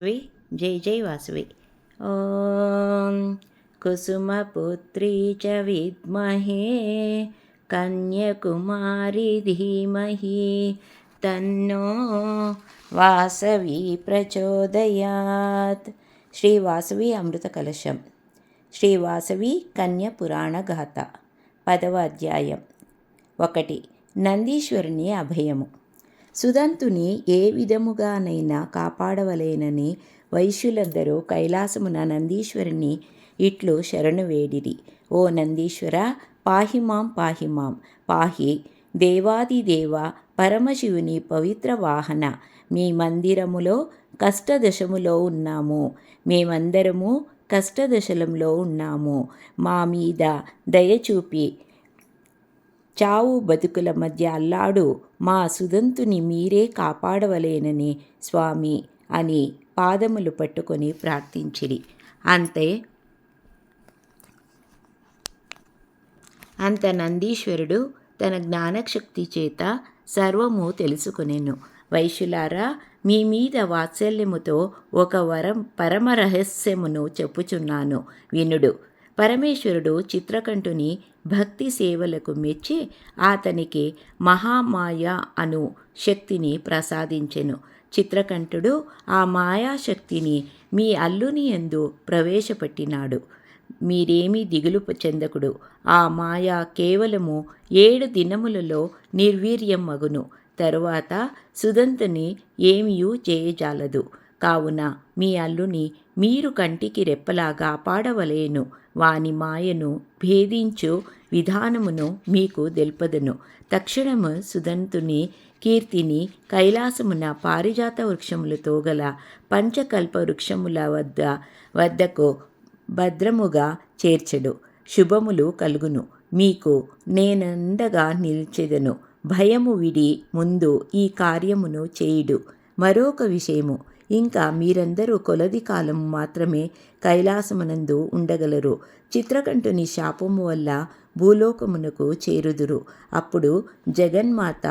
जय जय वासवी। ॐ कुसुमपुत्री च विद्महे कन्याकुमारी धीमहि तन्नो वासवी प्रचोदयात्। శ్రీ వాసవి అమృత కలశం. శ్రీ వాసవి కన్య పురాణ గాథ 10వ అధ్యాయం. 1. నందీశ్వరుని అభయము. సుదంతుని ఏ విధముగానైనా కాపాడవలేనని వైశ్యులందరూ కైలాసమున నందీశ్వరుని ఇట్లు శరణు వేడిరి. ఓ నందీశ్వర, పాహిమాం పాహిమాం పాహి. దేవాదిదేవ పరమశివుని పవిత్ర వాహన, మీ మందిరములో కష్టదశములో ఉన్నాము. మేమందరము కష్టదశలంలో ఉన్నాము. మా మీద దయచూపి చావు బతుకుల మధ్య అల్లాడు మా సుదంతుని మీరే కాపాడవలేనని స్వామి అని పాదములు పట్టుకొని ప్రార్థించిరి. అంత నందీశ్వరుడు తన జ్ఞానశక్తి చేత సర్వము తెలుసుకొనెను. వైశ్యులారా, మీ మీద వాత్సల్యముతో ఒక పరమ రహస్యమును చెప్పుచున్నాను, వినుడు. పరమేశ్వరుడు చిత్రకంఠుని భక్తి సేవలకు మెచ్చి అతనికి మహామాయ అను శక్తిని ప్రసాదించెను. చిత్రకంఠుడు ఆ మాయాశక్తిని మీ అల్లుని యందు ప్రవేశపెట్టినాడు. మీరేమీ దిగులు చెందకుడు. ఆ మాయ కేవలము 7 దినములలో నిర్వీర్యం మగును. తరువాత సుదంతుని ఏమియూ చేయజాలదు. కావున మీ అల్లుని మీరు కంటికి రెప్పలాగా పాడవలేను. వాని మాయను భేదించు విధానమును మీకు తెలుపదను. తక్షణము సుదంతుని కీర్తిని కైలాసమున పారిజాత వృక్షములతో గల పంచకల్ప వృక్షముల వద్దకు భద్రముగా చేర్చెడు. శుభములు కలుగును. మీకు నేనండగా నిలిచెదను. భయము విడి ముందు ఈ కార్యమును చేయుడు. మరొక విషయము, ఇంకా మీరందరూ కొలది కాలం మాత్రమే కైలాసమునందు ఉండగలరు. చిత్రకంఠుని శాపము వల్ల భూలోకమునకు చేరుదురు. అప్పుడు జగన్మాత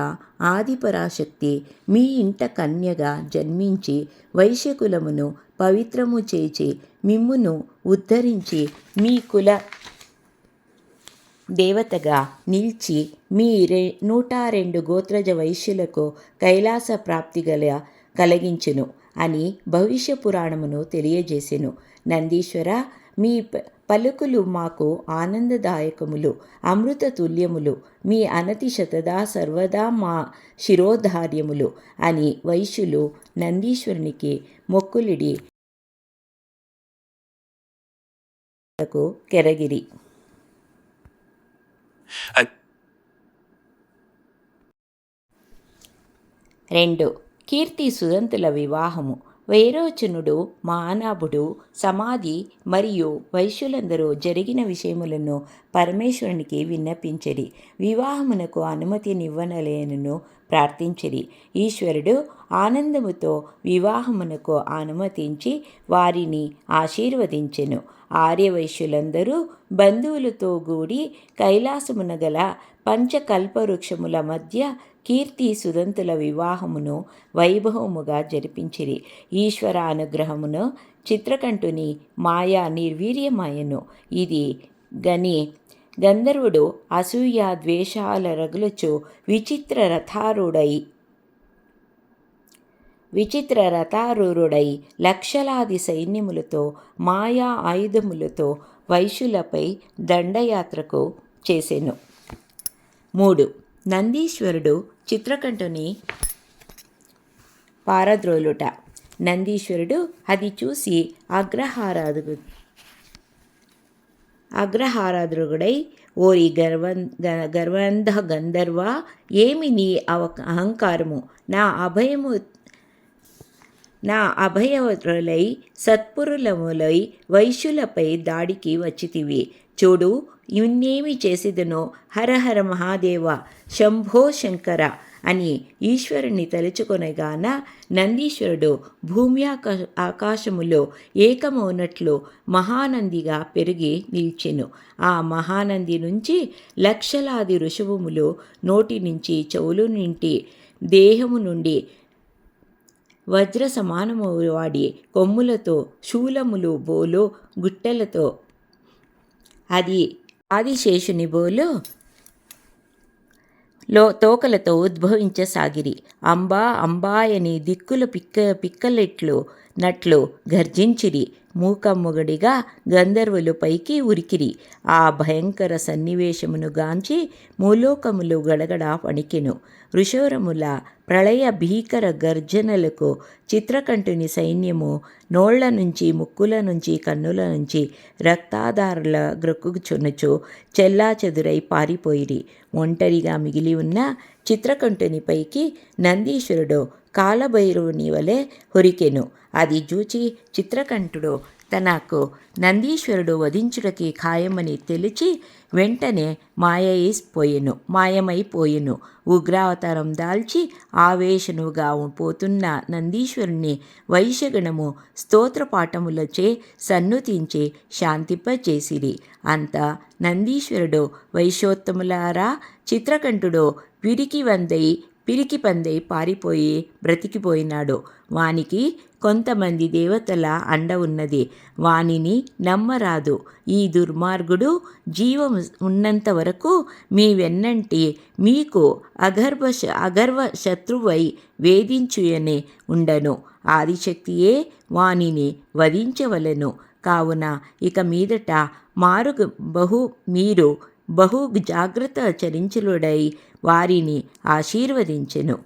ఆదిపరాశక్తి మీ ఇంట కన్యగా జన్మించి వైశ్యకులమును పవిత్రము చేచి మిమ్మును ఉద్ధరించి మీ కుల దేవతగా నిలిచి మీ 102 గోత్రజ వైశ్యులకు కైలాస ప్రాప్తి కలిగించును అని భవిష్య పురాణమును తెలియజేసెను. నందీశ్వర, మీ పలుకులు మాకు ఆనందదాయకములు, అమృత తుల్యములు. మీ అనతి శతదా సర్వదా మా శిరోధార్యములు అని వైశ్యులు నందీశ్వరునికి మొక్కులిడి కెరగిరి. 2. కీర్తి సుదంతుల వివాహము. వైరోచనుడు, మానాభుడు సమాధి మరియు వైశ్యులందరూ జరిగిన విషయములను పరమేశ్వరునికి విన్నపించిరి. వివాహమునకు అనుమతినివ్వనలేనను ప్రార్థించిరి. ఈశ్వరుడు ఆనందముతో వివాహమునకు అనుమతించి వారిని ఆశీర్వదించెను. ఆర్యవైశ్యులందరూ బంధువులతో కూడి కైలాసమున గల పంచకల్పవృక్షముల మధ్య కీర్తి సుదంతుల వివాహమును వైభవముగా జరిపించిరి. ఈశ్వర అనుగ్రహమును చిత్రకంఠుని మాయా నిర్వీర్యమయను. ఇది గని గంధర్వుడు అసూయ ద్వేషాల రగులుచు విచిత్ర రథారూఢుడై లక్షలాది సైన్యములతో మాయా ఆయుధములతో వైశ్యులపై దండయాత్రకు చేసెను. 3. నందీశ్వరుడు చిత్రకంఠుని పారద్రోలుట. నందీశ్వరుడు అది చూసి అగ్రహారాధుడై, ఓరి గర్వంధ గంధర్వ, ఏమి నీ అహంకారము? నా అభయవతులై సత్పురులములై వైశ్యులపై దాడికి వచ్చితివి. చూడు, ఇన్నేమి చేసిదనో. హరహర మహాదేవ, శంభో శంకర అని ఈశ్వరుని తలుచుకొనగాన నందీశ్వరుడు భూమి ఆకాశములో ఏకమవునట్లు మహానందిగా పెరిగి నిల్చెను. ఆ మహానంది నుంచి లక్షలాది ఋషువుములు నోటి నుంచి చెవులు నింటి దేహము నుండి వజ్ర సమానము వాడి కొమ్ములతో శూలములు బోలో గుట్టెలతో అది ఆదిశేషుని బోలో తోకలతో ఉద్భవించసాగిరి. అంబా అంబాయని దిక్కులు పిక్కలెట్లు నట్లు గర్జించిరి. మూకమ్మొగడిగా గంధర్వులు పైకి ఉరికిరి. ఆ భయంకర సన్నివేశమును గాంచి మూలోకములు గడగడ వణికెను. వృషోరముల ప్రళయ భీకర గర్జనలకు చిత్రకంఠుని సైన్యము నోళ్ల నుంచి, ముక్కుల నుంచి, కన్నుల నుంచి రక్తాధారుల గ్రొక్కుచునుచు చెల్లాచెదురై పారిపోయిరి. ఒంటరిగా మిగిలి ఉన్న చిత్రకంఠునిపైకి నందీశ్వరుడు కాలభైరవుని వలె హురికెను. అది చూచి చిత్రకంఠుడు తనకు నందీశ్వరుడు వధించుటకి ఖాయమని తెలిచి వెంటనే మాయమైపోయెను. ఉగ్రావతారం దాల్చి ఆవేశనుగా పోతున్న నందీశ్వరుని వైశ్యగణము స్తోత్రపాఠములచే సన్నుతించి శాంతింపచేసిరి. అంత నందీశ్వరుడు వైశ్యోత్తములారా, చిత్రకంఠుడు పిరికి పందై పారిపోయి బ్రతికిపోయినాడు. వానికి కొంతమంది దేవతల అండ ఉన్నది. వానిని నమ్మరాదు. ఈ దుర్మార్గుడు జీవం ఉన్నంత వరకు మీ వెన్నంటి మీకు అగర్వ శత్రువై వేధించుయనే ఉండను. ఆదిశక్తియే వానిని వధించవలెను. కావున ఇక మీదట మీరు బహు జాగ్రత్త చరించులుడై వారిని ఆశీర్వదించెను.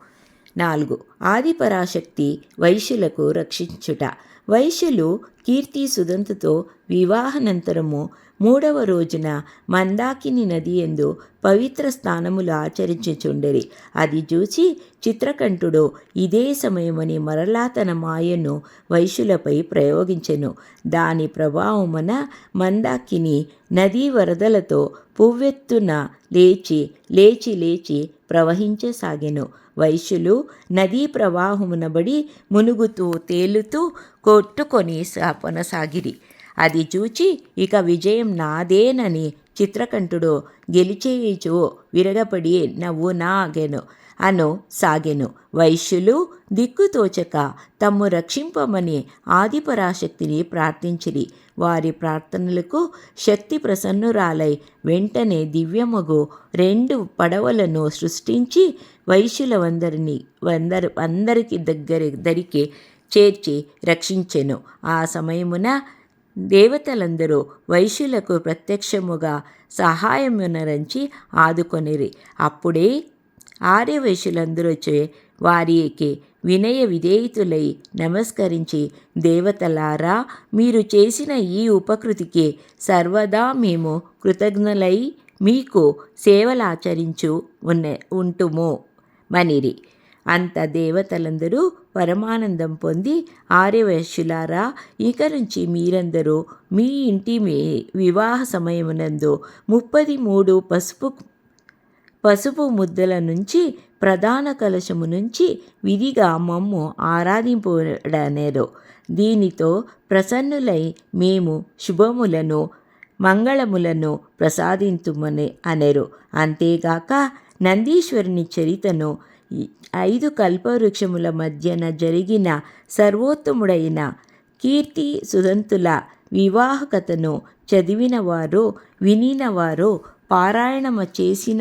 4. ఆదిపరాశక్తి వైశ్యులకు రక్షించుట. వైశ్యులు కీర్తి సుదంతుతో వివాహానంతరము 3వ రోజున మందాకిని నది యందు పవిత్ర స్థానములు ఆచరించుచుండిరి. అది చూచి చిత్రకంఠుడు ఇదే సమయమని మరలా తన మాయను వైశ్యులపై ప్రయోగించెను. దాని ప్రభావమున మందాకిని నదీ వరదలతో పువ్వెత్తున లేచి ప్రవహించసాగెను. వైశ్యులు నదీ ప్రవాహమునబడి మునుగుతూ తేలుతూ కొట్టుకొని కొనసాగిరి. అది చూచి ఇక విజయం నాదేనని చిత్రకంఠుడు గెలిచేయచు విరగపడి సాగెను. వైశ్యులు దిక్కుతోచక తమ్ము రక్షింపమని ఆదిపరాశక్తిని ప్రార్థించిరి. వారి ప్రార్థనలకు శక్తి ప్రసన్నురాలై వెంటనే దివ్యమగు 2 పడవలను సృష్టించి అందరికి దరికి చేర్చి రక్షించెను. ఆ సమయమున దేవతలందరూ వైశ్యులకు ప్రత్యక్షముగా సహాయమునరించి ఆదుకొనిరి. అప్పుడే ఆర్యవైశ్యులందరూ వారికి వినయ విధేయుతులై నమస్కరించి, దేవతలారా, మీరు చేసిన ఈ ఉపకృతికి సర్వదా మేము కృతజ్ఞులై మీకు సేవలాచరించు ఉంటుము మనిరి. అంత దేవతలందరూ పరమానందం పొంది, ఆర్యవైశ్యులారా, ఇక నుంచి మీరందరూ మీ ఇంటి వివాహ సమయమునందు 33 పసుపు ముద్దల నుంచి ప్రధాన కలశము నుంచి విధిగా మమ్ము ఆరాధింపుడనేరు. దీనితో ప్రసన్నులై మేము శుభములను మంగళములను ప్రసాదింతుమని అనేరు. అంతేగాక నందీశ్వరుని చరితను 5 కల్పవృక్షముల మధ్యన జరిగిన సర్వోత్తముడైన కీర్తి సుదంతుల వివాహ కథను చదివినవారు, వినినవారు, పారాయణము చేసిన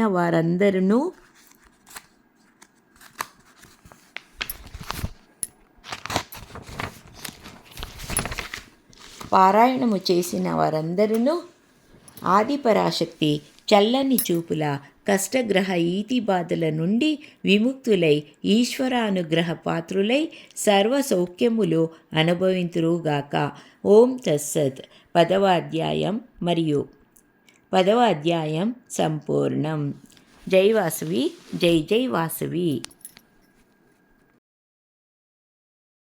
వారందరూ ఆదిపరాశక్తి చల్లని చూపుల కష్టగ్రహ ఈతి బాధల నుండి విముక్తులై ఈశ్వరానుగ్రహ పాత్రులై సర్వ సౌఖ్యములు అనుభవింతురుగాక. ఓం తత్సత్. 10వ అధ్యాయం సంపూర్ణం. జై వాసవి. జై జై వాసవి.